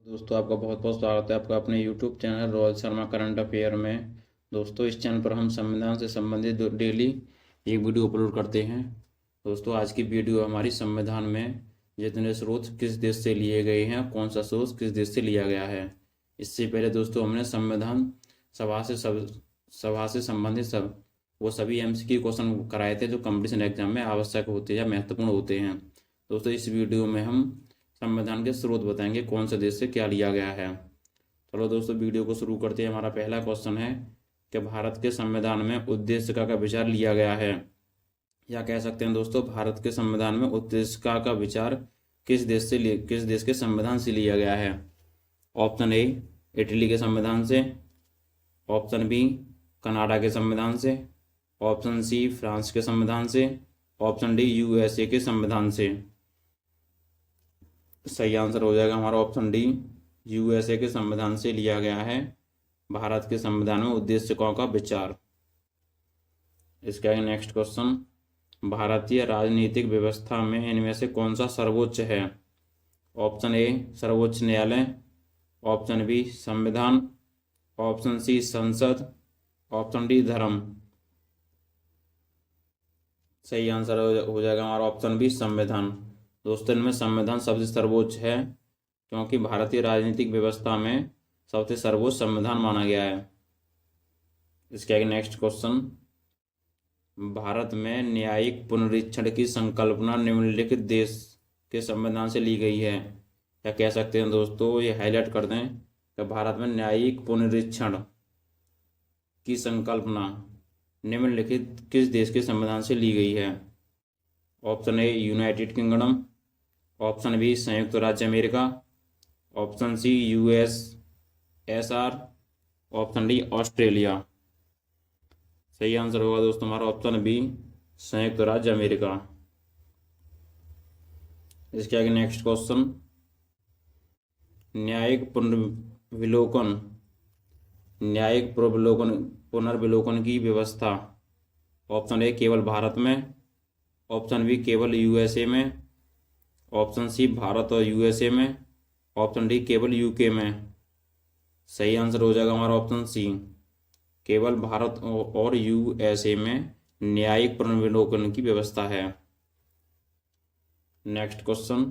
दोस्तों आपका बहुत बहुत स्वागत है आपका अपने YouTube channel Rohit Sharma current affair में। दोस्तों इस चैनल पर हम संविधान से संबंधित डेली एक वीडियो अपलोड करते हैं। दोस्तों आज की वीडियो हमारी संविधान में जितने स्रोत किस देश से लिए गए हैं, कौन सा स्रोत किस देश से लिया गया है। इससे पहले दोस्तों हमने संविधान सभा से संबंधित वो सभी MCQ क्वेश्चन कराए थे जो कंपटीशन एग्जाम में आवश्यक होते हैं या महत्वपूर्ण होते हैं। दोस्तों इस वीडियो में हम संविधान के स्रोत बताएंगे कौन से देश से क्या लिया गया है। चलो दोस्तों वीडियो को शुरू करते हैं। हमारा पहला क्वेश्चन है कि भारत के संविधान में उद्देशिका का विचार लिया गया है, या कह सकते हैं दोस्तों भारत के संविधान में उद्देशिका का विचार किस देश के संविधान से लिया गया है। ऑप्शन ए इटली के संविधान से, ऑप्शन बी कनाडा के संविधान से, ऑप्शन सी फ्रांस के संविधान से, ऑप्शन डी USA के संविधान से। सही आंसर हो जाएगा हमारा ऑप्शन डी, USA के संविधान से लिया गया है भारत के संविधान में उद्देशिकाओं का विचार। इसका नेक्स्ट क्वेश्चन, भारतीय राजनीतिक व्यवस्था में इनमें से कौन सा सर्वोच्च है। ऑप्शन ए सर्वोच्च न्यायालय, ऑप्शन बी संविधान, ऑप्शन सी संसद, ऑप्शन डी धर्म। सही आंसर हो जाएगा हमारा ऑप्शन बी संविधान। दोस्तों इनमें संविधान सबसे सर्वोच्च है क्योंकि भारतीय राजनीतिक व्यवस्था में सबसे सर्वोच्च संविधान माना गया है। इसके आगे नेक्स्ट क्वेश्चन, भारत में न्यायिक पुनरीक्षण की संकल्पना निम्नलिखित देश के संविधान से ली गई है, या कह सकते हैं दोस्तों ये हाईलाइट कर दें कि भारत में न्यायिक पुनरीक्षण की संकल्पना निम्नलिखित किस देश के संविधान से ली गई है। Option A United Kingdom, option B संयुक्त राज्य America, option C USSR, option D Australia. सही आंसर होगा दोस्तों हमारा ऑप्शन बी संयुक्त राज्य अमेरिका। इसके आगे नेक्स्ट क्वेश्चन, न्यायिक पुनर्विलोकन की व्यवस्था। ऑप्शन ए केवल भारत में, ऑप्शन बी केवल USA में, ऑप्शन सी भारत और USA में, ऑप्शन डी केवल UK में। सही आंसर हो जाएगा हमारा ऑप्शन सी, केवल भारत और USA में न्यायिक पुनर्विलोकन की व्यवस्था है। नेक्स्ट क्वेश्चन,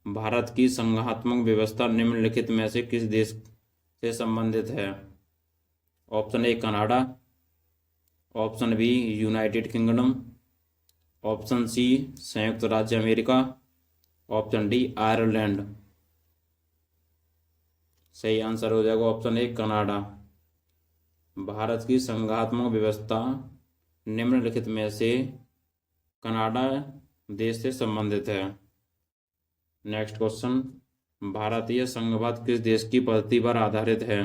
भारत की संघात्मक व्यवस्था निम्नलिखित में से किस देश से संबंधित है। Option A Canada, option B United Kingdom, option C संयुक्त राज्य अमेरिका, ऑप्शन डी आयरलैंड। सही आंसर हो जाएगा ऑप्शन ए कनाडा। भारत की संघात्मक व्यवस्था निम्नलिखित में से कनाडा देश से संबंधित है। नेक्स्ट क्वेश्चन, भारतीय संघवाद किस देश की पद्धति पर आधारित है।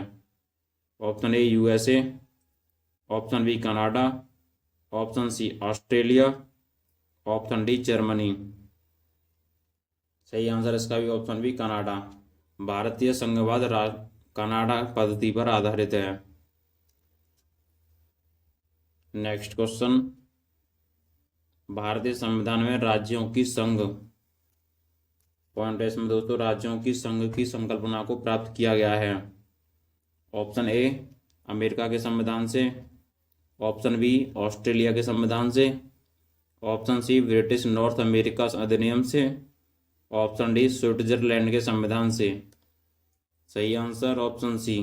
Option A USA, option B Canada, option C Australia, option D Germany. सही आंसर इसका भी ऑप्शन बी कनाडा। भारतीय संघवाद कनाडा पद्धति पर आधारित है। नेक्स्ट क्वेश्चन, भारतीय संविधान में राज्यों की संघ, पॉइंट है इसमें दोस्तों, राज्यों की संघ की संकल्पना को प्राप्त किया गया है। ऑप्शन ए अमेरिका के संविधान से, ऑप्शन बी ऑस्ट्रेलिया के संविधान से, option C British North America अधिनियम से, ऑप्शन डी स्विट्जरलैंड के संविधान से। सही answer option C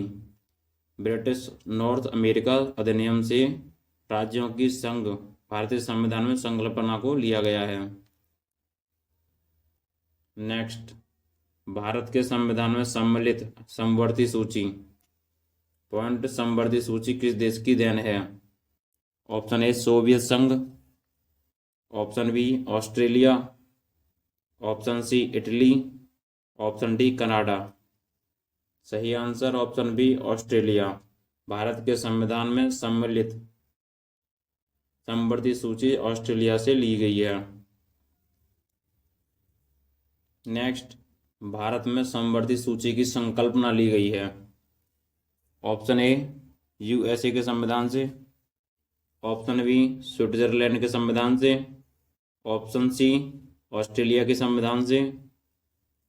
British North America अधिनियम से राज्यों की संघ भारतीय संविधान में संकल्पना को लिया गया है। नेक्स्ट, भारत के संविधान में सम्मिलित समवर्ती सूची, पॉइंट समवर्ती सूची किस देश की देन है। ऑप्शन ए सोवियत संघ, option B Australia, option C Italy, option D Canada. सही answer option B Australia. Bharat के संविधान में सम्मिलित समवर्ती सूची ऑस्ट्रेलिया से ली गई है। नेक्स्ट, भारत में समवर्ती सूची की संकल्पना ली गई है। ऑप्शन ए USA के संविधान से, ऑप्शन बी स्विट्जरलैंड के संविधान से, ऑप्शन सी ऑस्ट्रेलिया के संविधान से,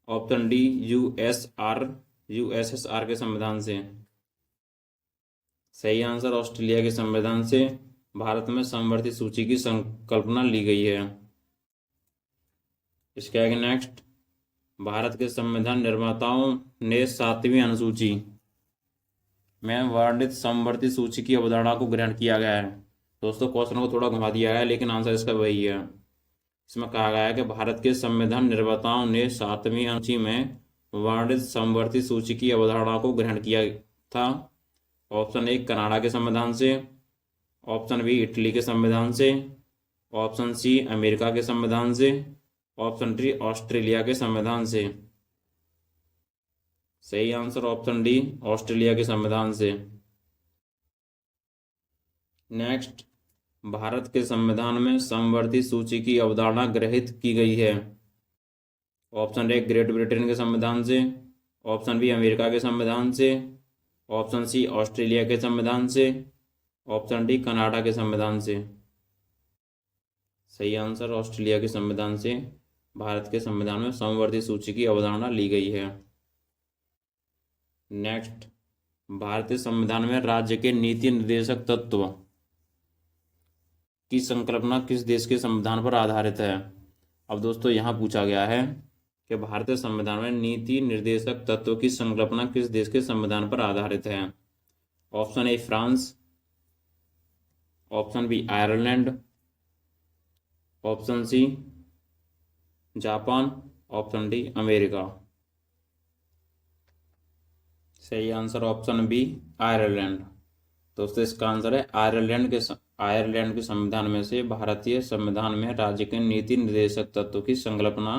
ऑप्शन डी USSR यूएसएसआर के संविधान से। सही आंसर ऑस्ट्रेलिया के संविधान से भारत में समवर्ती सूची की संकल्पना ली गई है। इसके आगे नेक्स्ट, भारत के संविधान निर्माताओं ने 7वीं अनुसूची में वर्णित समवर्ती सूची की अवधारणा को ग्रहण किया गया है। दोस्तों क्वेश्चन को थोड़ा घुमा दिया गया है लेकिन आंसर इसका वही है। इसमें कहा गया है कि भारत के संविधान निर्माताओं ने 7वीं अनुसूची में वर्णित समवर्ती सूची की अवधारणा को ग्रहण किया था। ऑप्शन ए कनाडा के संविधान से, ऑप्शन बी इटली के संविधान से, ऑप्शन सी अमेरिका के संविधान से, ऑप्शन डी ऑस्ट्रेलिया के संविधान से। सही आंसर ऑप्शन डी ऑस्ट्रेलिया के संविधान से। नेक्स्ट, भारत के संविधान में समवर्ती सूची की अवधारणा ग्रहित की गई है। ऑप्शन ए ग्रेट ब्रिटेन के संविधान से, ऑप्शन बी अमेरिका के संविधान से, ऑप्शन सी ऑस्ट्रेलिया के संविधान से, ऑप्शन डी कनाडा के संविधान से। सही आंसर ऑस्ट्रेलिया के संविधान से भारत के संविधान में समवर्ती सूची की अवधारणा ली गई है। नेक्स्ट, भारतीय संविधान में राज्य के नीति निर्देशक तत्व की संकल्पना किस देश के संविधान पर आधारित है। अब दोस्तों यहाँ पूछा गया है कि भारतीय संविधान में नीति निर्देशक तत्व की संकल्पना किस देश के संविधान पर आधारित है। Option A France, option B Ireland, option C Japan, option D America. सही आंसर ऑप्शन बी आयरलैंड। दोस्तों इसका आंसर है आयरलैंड के संविधान में से भारतीय संविधान में राज्य के नीति निर्देशक तत्व की संकल्पना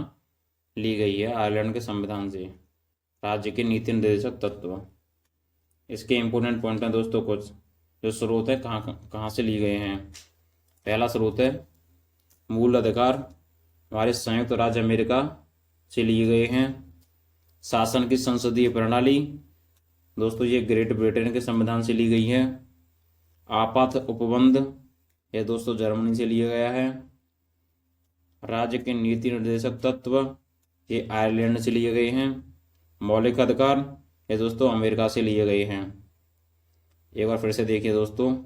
ली गई है। आयरलैंड के संविधान से राज्य के नीति निर्देशक तत्व। इसके इंपोर्टेंट पॉइंट हैं दोस्तों कुछ, जो स्रोत है कहाँ से लिए गए हैं। पहला स्रोत है मूल अधिकार, हमारे संयुक्त राज्य अमेरिका से लिए गए हैं। शासन की संसदीय प्रणाली, दोस्तों ये ग्रेट ब्रिटेन के संविधान से ली गई है। आपात उपबंध, यह दोस्तों जर्मनी से लिया गया है। राज्य के नीति निर्देशक तत्व, ये आयरलैंड से लिए गए हैं। मौलिक अधिकार, ये दोस्तों अमेरिका से लिए गए हैं। एक बार फिर से देखिए दोस्तों,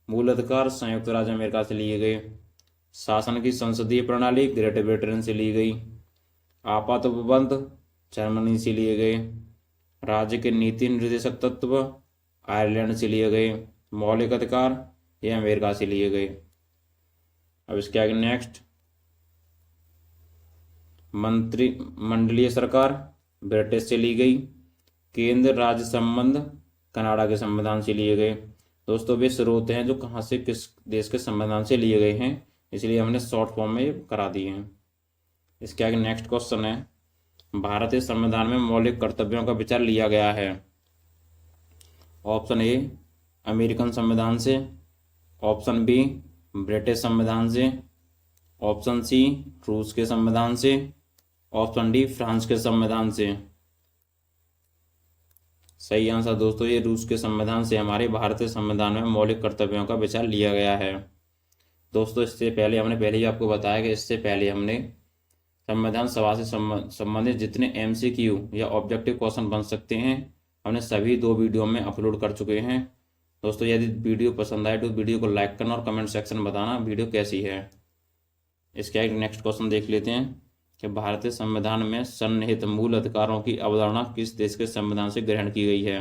मूल अधिकार संयुक्त राज्य अमेरिका से लिए गए। शासन की संसदीय प्रणाली ग्रेट ब्रिटेन से ली गई। आपात उपबंध जर्मनी से लिए गए। राज्य के नीति निर्देशक तत्व आयरलैंड से लिए गए। मौलिक अधिकार ये अमेरिका से लिए गए। अब इसके आगे नेक्स्ट, मंडलीय सरकार ब्रिटिश से ली गई। केंद्र राज्य संबंध कनाडा के संविधान से लिए गए। दोस्तों वे स्रोत हैं जो कहाँ से किस देश के संविधान से लिए गए हैं, इसलिए हमने शॉर्ट फॉर्म में ये करा दिए हैं। इसके आगे नेक्स्ट क्वेश्चन है, भारतीय संविधान में मौलिक कर्तव्यों का विचार लिया गया है। ऑप्शन ए अमेरिकन संविधान से, ऑप्शन बी ब्रिटिश संविधान से, ऑप्शन सी रूस के संविधान से, ऑप्शन डी फ्रांस के संविधान से। सही आंसर दोस्तों ये रूस के संविधान से हमारे भारतीय संविधान में मौलिक कर्तव्यों का विचार लिया गया है। दोस्तों इससे पहले हमने ही आपको बताया कि इससे पहले हमने संविधान सभा से संबंधित जितने MCQ या ऑब्जेक्टिव क्वेश्चन बन सकते हैं हमने सभी 2 वीडियो में अपलोड कर चुके हैं। दोस्तों यदि वीडियो पसंद आए तो वीडियो को लाइक करना और कमेंट सेक्शन में बताना वीडियो कैसी है। इसके आगे नेक्स्ट क्वेश्चन देख लेते हैं कि भारतीय संविधान में सन्निहित मूल अधिकारों की अवधारणा किस देश के संविधान से ग्रहण की गई है।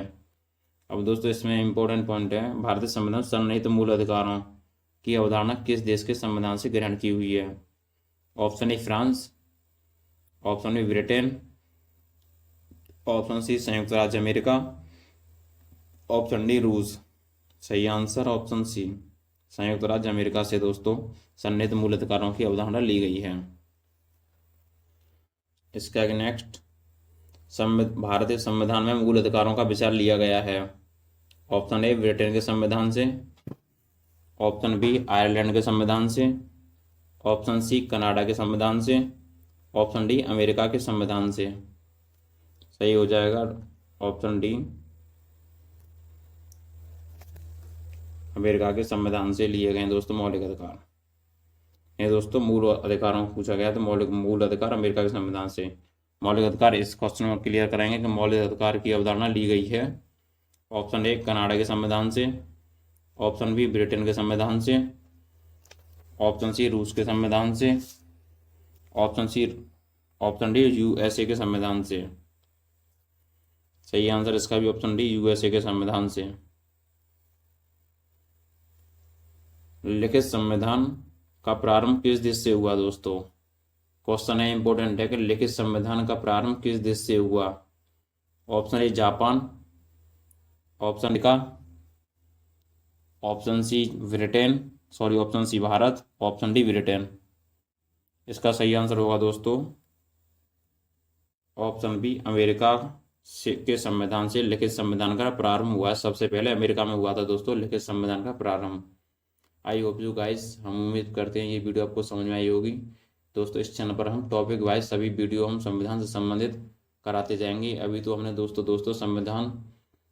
अब दोस्तों इसमें इंपॉर्टेंट पॉइंट है, भारतीय संविधान सन्निहित मूल अधिकारों की अवधारणा किस देश के संविधान से ग्रहण की हुई है। Option A France, option B Britain, option C संयुक्त राज्य अमेरिका, ऑप्शन डी रूस। सही आंसर ऑप्शन सी संयुक्त राज्य अमेरिका से दोस्तों सन्निहित मूल अधिकारों की अवधारणा ली गई है। इसके आगे नेक्स्ट, भारतीय संविधान में मूल अधिकारों का विचार लिया गया है। ऑप्शन ए ब्रिटेन के संविधान से, ऑप्शन बी आयरलैंड के संविधान से, ऑप्शन सी कनाडा के संविधान से, ऑप्शन डी अमेरिका के संविधान से। सही हो जाएगा ऑप्शन डी अमेरिका के संविधान से लिए गए दोस्तों मौलिक अधिकार। ये दोस्तों मूल अधिकारों को पूछा गया तो मूल अधिकार अमेरिका के संविधान से। मौलिक अधिकार, इस क्वेश्चन में क्लियर कराएंगे कि मौलिक अधिकार की अवधारणा ली गई है। ऑप्शन ए कनाडा के संविधान से, ऑप्शन बी ब्रिटेन के संविधान से, ऑप्शन सी रूस के संविधान से, ऑप्शन डी यूएसए के संविधान से। सही आंसर इसका भी ऑप्शन डी, यूएसए के संविधान से। लिखित संविधान का प्रारंभ किस देश से हुआ दोस्तों? क्वेश्चन है, इंपॉर्टेंट है कि लिखित संविधान का प्रारंभ किस देश से हुआ? ऑप्शन ए जापान, ऑप्शन का, option C Britain, option C Bharat, option D Britain. इसका सही आंसर होगा दोस्तों ऑप्शन बी, अमेरिका के संविधान से लिखित संविधान का प्रारंभ हुआ है। सबसे पहले अमेरिका में हुआ था दोस्तों लिखित संविधान का प्रारंभ। आई होप यू गाइस, हम उम्मीद करते हैं ये वीडियो आपको समझ में आई होगी। दोस्तों इस चैनल पर हम टॉपिक वाइज सभी वीडियो हम संविधान से संबंधित कराते जाएंगे। अभी तो हमने दोस्तों संविधान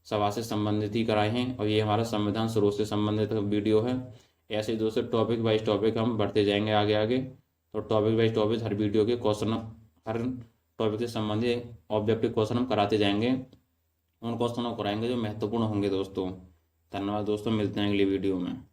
सभा से संबंधित ही कराए हैं और ये हमारा संविधान स्रोत से संबंधित वीडियो है। ऐसे दोस्तों टॉपिक वाइज टॉपिक हम बढ़ते जाएंगे आगे आगे। तो टॉपिक वाइज टॉपिक हर वीडियो के क्वेश्चन, हर टॉपिक से संबंधित ऑब्जेक्टिव क्वेश्चन हम कराते जाएंगे। उन क्वेश्चनों को कराएंगे जो महत्वपूर्ण होंगे दोस्तों। धन्यवाद दोस्तों, मिलते हैं अगली वीडियो में।